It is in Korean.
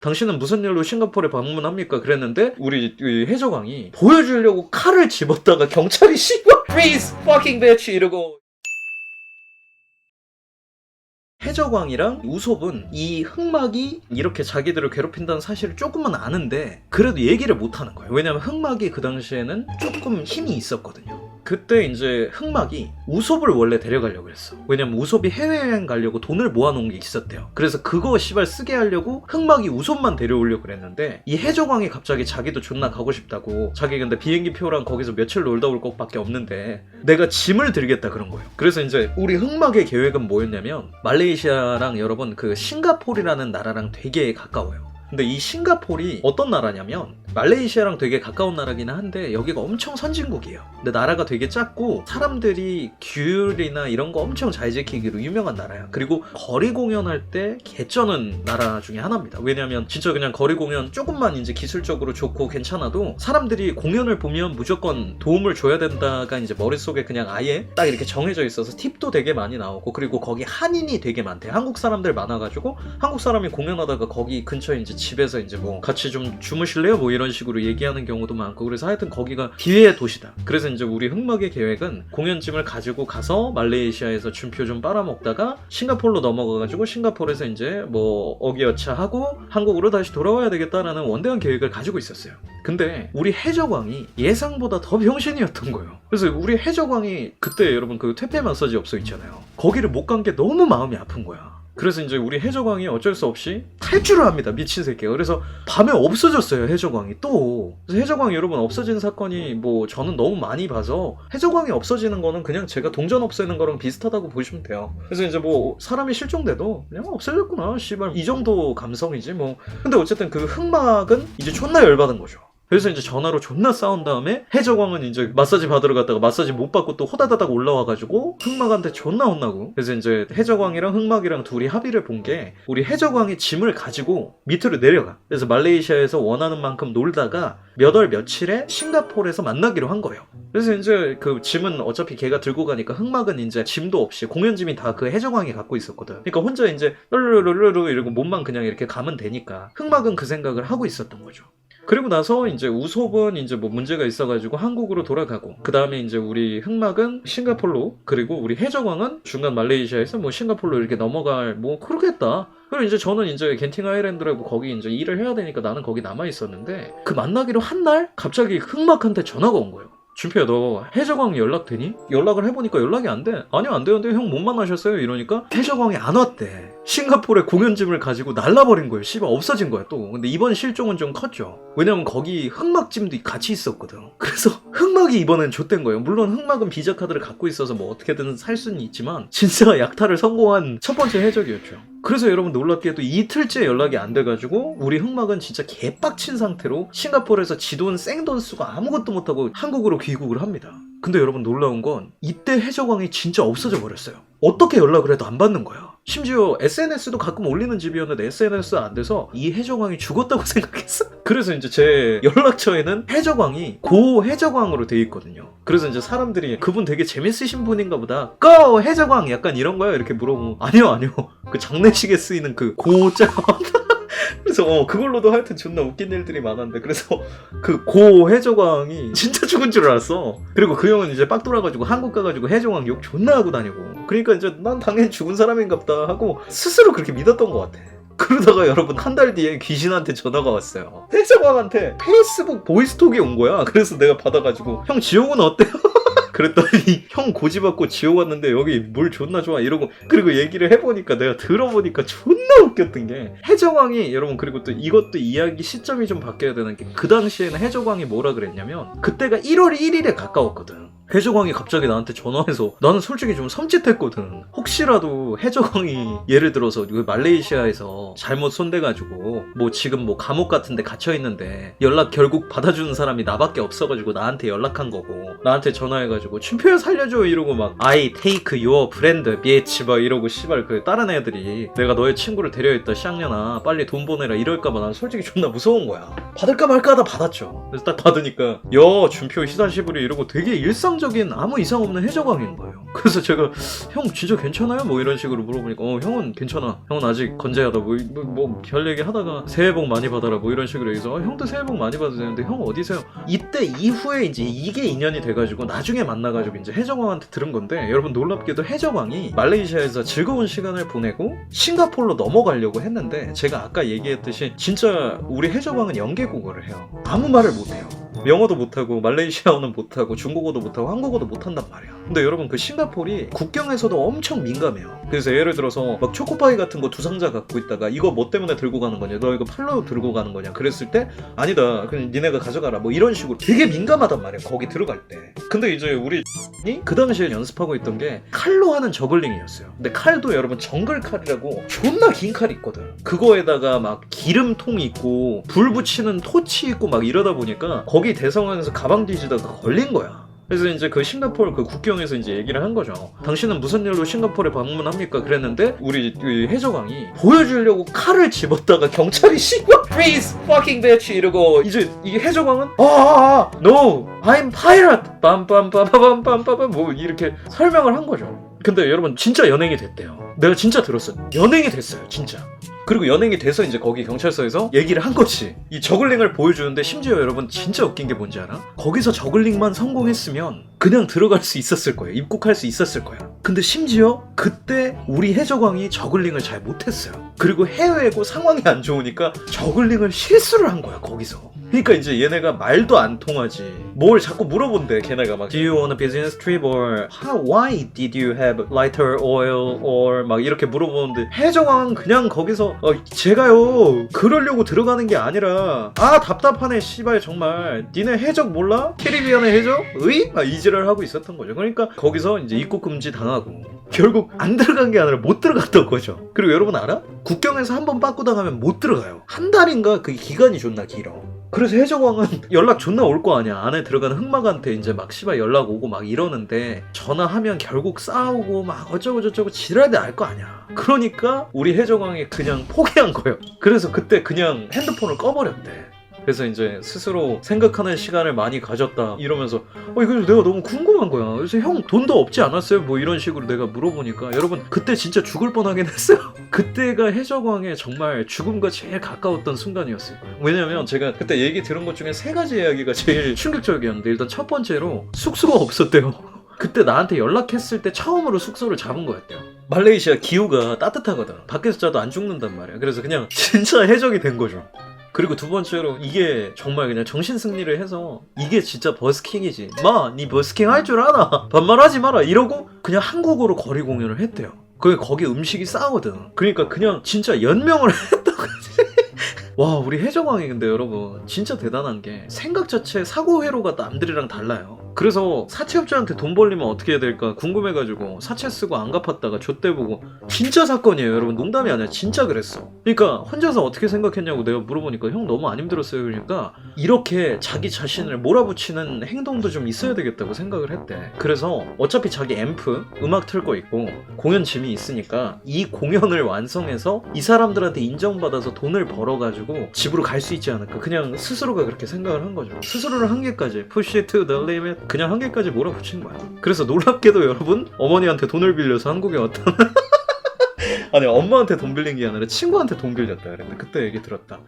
당신은 무슨 일로 싱가포르에 방문합니까? 그랬는데 우리 이 해적왕이 보여주려고 칼을 집었다가 경찰이 씨발 freeze fucking bitch 이러고. 해적왕이랑 우솝은 이 흑막이 이렇게 자기들을 괴롭힌다는 사실을 조금은 아는데 그래도 얘기를 못하는 거예요. 왜냐면 흑막이 그 당시에는 조금 힘이 있었거든요. 그때 이제 흑막이 우솝을 원래 데려가려고 했어. 왜냐면 우솝이 해외여행 가려고 돈을 모아놓은 게 있었대요. 그래서 그거 씨발 쓰게 하려고 흑막이 우솝만 데려오려고 그랬는데 이 해적왕이 갑자기 자기도 존나 가고 싶다고, 자기 근데 비행기 표랑 거기서 며칠 놀다 올 것밖에 없는데 내가 짐을 들겠다 그런 거예요. 그래서 이제 우리 흑막의 계획은 뭐였냐면, 말레이시아랑 여러분 그 싱가포르라는 나라랑 되게 가까워요. 근데 이 싱가포르이 어떤 나라냐면 말레이시아랑 되게 가까운 나라긴 한데 여기가 엄청 선진국이에요. 근데 나라가 되게 작고 사람들이 규율이나 이런 거 엄청 잘 지키기로 유명한 나라야. 그리고 거리 공연할 때 개쩌는 나라 중에 하나입니다. 왜냐면 진짜 그냥 거리 공연 조금만 이제 기술적으로 좋고 괜찮아도 사람들이 공연을 보면 무조건 도움을 줘야 된다가 이제 머릿속에 그냥 아예 딱 이렇게 정해져 있어서 팁도 되게 많이 나오고, 그리고 거기 한인이 되게 많대. 한국 사람들 많아가지고 한국 사람이 공연하다가 거기 근처에 이제 집에서 이제 뭐 같이 좀 주무실래요? 뭐 이런 식으로 얘기하는 경우도 많고, 그래서 하여튼 거기가 기회의 도시다. 그래서 이제 우리 흑막의 계획은 공연짐을 가지고 가서 말레이시아에서 준표 좀 빨아먹다가 싱가포르로 넘어가가지고 싱가포르에서 이제 뭐 어기여차하고 한국으로 다시 돌아와야 되겠다라는 원대한 계획을 가지고 있었어요. 근데 우리 해적왕이 예상보다 더 병신이었던 거예요. 그래서 우리 해적왕이 그때 여러분 그 퇴폐 마사지 업소 있잖아요. 거기를 못 간 게 너무 마음이 아픈 거야. 그래서 이제 우리 해적왕이 어쩔 수 없이 탈주를 합니다. 미친 새끼가. 그래서 밤에 없어졌어요, 해적왕이 또. 그래서 해적왕이 여러분 없어진 사건이 뭐 저는 너무 많이 봐서 해적왕이 없어지는 거는 그냥 제가 동전 없애는 거랑 비슷하다고 보시면 돼요. 그래서 이제 뭐 사람이 실종돼도 그냥 없어졌구나 씨발 이 정도 감성이지 뭐. 근데 어쨌든 그 흑막은 이제 존나 열받은 거죠. 그래서 이제 전화로 존나 싸운 다음에 해적왕은 이제 마사지 받으러 갔다가 마사지 못 받고 또 호다다닥 올라와가지고 흑막한테 존나 혼나고. 그래서 이제 해적왕이랑 흑막이랑 둘이 합의를 본 게, 우리 해적왕이 짐을 가지고 밑으로 내려가. 그래서 말레이시아에서 원하는 만큼 놀다가 몇 월 며칠에 싱가포르에서 만나기로 한 거예요. 그래서 이제 그 짐은 어차피 걔가 들고 가니까 흑막은 이제 짐도 없이 공연짐이 다 그 해적왕이 갖고 있었거든. 그러니까 혼자 이제 르르르르르 이러고 몸만 그냥 이렇게 가면 되니까 흑막은 그 생각을 하고 있었던 거죠. 그리고 나서 이제 우솝은 이제 뭐 문제가 있어가지고 한국으로 돌아가고, 그 다음에 이제 우리 흑막은 싱가포르로, 그리고 우리 해적왕은 중간 말레이시아에서 뭐 싱가포르로 이렇게 넘어갈 뭐 그러겠다. 그리고 이제 저는 이제 겐팅 아일랜드라고 거기 이제 일을 해야 되니까 나는 거기 남아 있었는데, 그 만나기로 한 날 갑자기 흑막한테 전화가 온 거예요. 준표야, 너 해적왕 연락되니? 연락을 해보니까 연락이 안 돼. 아니요, 안 되는데 형 못 만나셨어요? 이러니까 해적왕이 안 왔대. 싱가포르에 공연짐을 가지고 날라버린 거예요. 씨발 없어진 거야 또. 근데 이번 실종은 좀 컸죠. 왜냐면 거기 흑막짐도 같이 있었거든. 그래서 흑막이 이번엔 좆된 거예요. 물론 흑막은 비자 카드를 갖고 있어서 뭐 어떻게든 살 수는 있지만 진짜 약탈을 성공한 첫 번째 해적이었죠. 그래서 여러분 놀랍게도 이틀째 연락이 안 돼가지고 우리 흑막은 진짜 개빡친 상태로 싱가포르에서 지돈 생돈 쓰고 아무것도 못하고 한국으로 귀국을 합니다. 근데 여러분 놀라운 건 이때 해적왕이 진짜 없어져 버렸어요. 어떻게 연락을 해도 안 받는 거야. 심지어 SNS도 가끔 올리는 집이었는데 SNS 안 돼서 이 해적왕이 죽었다고 생각했어. 그래서 이제 제 연락처에는 해적왕이 고 해적왕으로 돼 있거든요. 그래서 이제 사람들이 그분 되게 재밌으신 분인가 보다. 고 해적왕 약간 이런 거야? 이렇게 물어보면 아니요. 그 장례식에 쓰이는 그 고자. 그래서 그걸로도 하여튼 존나 웃긴 일들이 많았는데, 그래서 그 고 해적왕이 진짜 죽은 줄 알았어. 그리고 그 형은 이제 빡 돌아가지고 한국 가가지고 해적왕 욕 존나 하고 다니고. 그러니까 이제 난 당연히 죽은 사람인가 보다 하고 스스로 그렇게 믿었던 것 같아. 그러다가 여러분 한 달 뒤에 귀신한테 전화가 왔어요. 해적왕한테 페이스북 보이스톡이 온 거야. 그래서 내가 받아가지고 형 지옥은 어때요? 그랬더니 형 고집받고 지옥 왔는데 여기 물 존나 좋아 이러고, 그리고 얘기를 해보니까 내가 들어보니까 존나 웃겼던 게, 해적왕이 여러분, 그리고 또 이것도 이야기 시점이 좀 바뀌어야 되는 게, 그 당시에는 해적왕이 뭐라 그랬냐면 그때가 1월 1일에 가까웠거든. 해적왕이 갑자기 나한테 전화해서, 나는 솔직히 좀 섬찟했거든. 혹시라도 해적왕이 예를 들어서 말레이시아에서 잘못 손대가지고 뭐 지금 뭐 감옥 같은데 갇혀있는데 연락 결국 받아주는 사람이 나밖에 없어가지고 나한테 연락한 거고, 나한테 전화해가지고 춘표야 살려줘 이러고 막 I take your friend bitch 막 이러고 씨발 그 다른 애들이 내가 너의 친구를 데려있다 쌍년아 빨리 돈 보내라 이럴까봐 난 솔직히 존나 무서운 거야. 받을까 말까 하다 받았죠. 그래서 딱 받으니까 야 준표 히사시부리 이러고 되게 일상적인 아무 이상 없는 해적왕인 거예요. 그래서 제가 형 진짜 괜찮아요? 뭐 이런 식으로 물어보니까 형은 괜찮아. 형은 아직 건재하다. 뭐 별 얘기 하다가 새해 복 많이 받아라 뭐 이런 식으로 얘기해서 형도 새해 복 많이 받으세요. 근데 형 어디세요? 이때 이후에 이제 이게 인연이 돼가지고 나중에 만나가지고 이제 해적왕한테 들은 건데 여러분 놀랍게도 해적왕이 말레이시아에서 즐거운 시간을 보내고 싱가포르로 넘어가려고 했는데 제가 아까 얘기했듯이 진짜 우리 해적왕은 연계국어를 해요. 아무 말을 못해요. 영어도 못하고 말레이시아어는 못하고 중국어도 못하고 한국어도 못한단 말이야. 근데 여러분 그 싱가포르이 국경에서도 엄청 민감해요. 그래서 예를 들어서 막 초코파이 같은 거 두 상자 갖고 있다가 이거 뭐 때문에 들고 가는 거냐, 너 이거 팔로 들고 가는 거냐 그랬을 때 아니다 그냥 니네가 가져가라 뭐 이런 식으로 되게 민감하단 말이야 거기 들어갈 때. 근데 이제 우리 그 당시에 연습하고 있던 게 칼로 하는 저글링이었어요. 근데 칼도 여러분 정글 칼이라고 존나 긴 칼이 있거든. 그거에다가 막 기름통이 있고 불 붙이는 토치 있고 막 이러다 보니까 거기 대성원에서 가방 뒤지다가 걸린 거야. 그래서 이제 그 싱가포르 그 국경에서 이제 얘기를 한 거죠. 당신은 무슨 일로 싱가포르에 방문합니까? 그랬는데 우리 해적왕이 보여주려고 칼을 집었다가 경찰이 씨발 freeze fucking bitch 이러고 이제 이 해적왕은 no I'm pirate 빰빰빰빰빰빰빰 뭐 이렇게 설명을 한 거죠. 근데 여러분 진짜 연행이 됐대요. 내가 진짜 들었어요. 연행이 됐어요 진짜. 그리고 연행이 돼서 이제 거기 경찰서에서 얘기를 한 거지. 이 저글링을 보여주는데 심지어 여러분 진짜 웃긴 게 뭔지 알아? 거기서 저글링만 성공했으면 그냥 들어갈 수 있었을 거예요. 입국할 수 있었을 거야. 근데 심지어 그때 우리 해적왕이 저글링을 잘 못했어요. 그리고 해외고 상황이 안 좋으니까 저글링을 실수를 한 거야 거기서. 그러니까 이제 얘네가 말도 안 통하지. 뭘 자꾸 물어본대 걔네가 막 Do you want a business trip or why did you have lighter oil or 막 이렇게 물어보는데 해적왕은 그냥 거기서 제가요 그러려고 들어가는 게 아니라 답답하네 씨발 정말 니네 해적 몰라? 캐리비안의 해적? 의? 이지랄 하고 있었던 거죠. 그러니까 거기서 이제 입국 금지 당하고 결국 안 들어간 게 아니라 못 들어갔던 거죠. 그리고 여러분 알아? 국경에서 한 번 빠꾸 당하면 못 들어가요. 한 달인가 그 기간이 존나 길어. 그래서 해적왕은 연락 존나 올 거 아니야. 안에 들어가는 흑막한테 이제 막 씨발 연락 오고 막 이러는데 전화하면 결국 싸우고 막 어쩌고 저쩌고 지랄대 알 거 아니야. 그러니까 우리 해적왕이 그냥 포기한 거예요. 그래서 그때 그냥 핸드폰을 꺼버렸대. 그래서 이제 스스로 생각하는 시간을 많이 가졌다 이러면서 이거 내가 너무 궁금한 거야. 그래서 형 돈도 없지 않았어요? 뭐 이런 식으로 내가 물어보니까 여러분 그때 진짜 죽을 뻔하긴 했어요. 그때가 해적왕에 정말 죽음과 제일 가까웠던 순간이었을 거예요. 왜냐면 제가 그때 얘기 들은 것 중에 3가지 이야기가 제일 충격적이었는데 일단 첫 번째로 숙소가 없었대요. 그때 나한테 연락했을 때 처음으로 숙소를 잡은 거였대요. 말레이시아 기후가 따뜻하거든. 밖에서 자도 안 죽는단 말이야. 그래서 그냥 진짜 해적이 된 거죠. 그리고 두 번째로 이게 정말 그냥 정신승리를 해서 이게 진짜 버스킹이지. 니 버스킹 할 줄 아나? 반말하지 마라 이러고 그냥 한국어로 거리 공연을 했대요. 거기 음식이 싸거든. 그러니까 그냥 진짜 연명을 했다고. 와 우리 해적왕이 근데 여러분 진짜 대단한 게 생각 자체 사고 회로가 남들이랑 달라요. 그래서 사채업자한테 돈 벌리면 어떻게 해야 될까 궁금해가지고 사채 쓰고 안 갚았다가 좆대보고 진짜 사건이에요 여러분. 농담이 아니라 진짜 그랬어. 그러니까 혼자서 어떻게 생각했냐고 내가 물어보니까 형 너무 안 힘들었어요. 그러니까 이렇게 자기 자신을 몰아붙이는 행동도 좀 있어야 되겠다고 생각을 했대. 그래서 어차피 자기 앰프 음악 틀 거 있고 공연 짐이 있으니까 이 공연을 완성해서 이 사람들한테 인정받아서 돈을 벌어가지고 집으로 갈 수 있지 않을까. 그냥 스스로가 그렇게 생각을 한 거죠. 스스로를 한계까지 push it to the limit 그냥 한계까지 몰아붙인 거야. 그래서 놀랍게도 여러분 어머니한테 돈을 빌려서 한국에 왔다. 아니 엄마한테 돈 빌린 게 아니라 친구한테 돈 빌렸다 그랬는데 그때 얘기 들었다.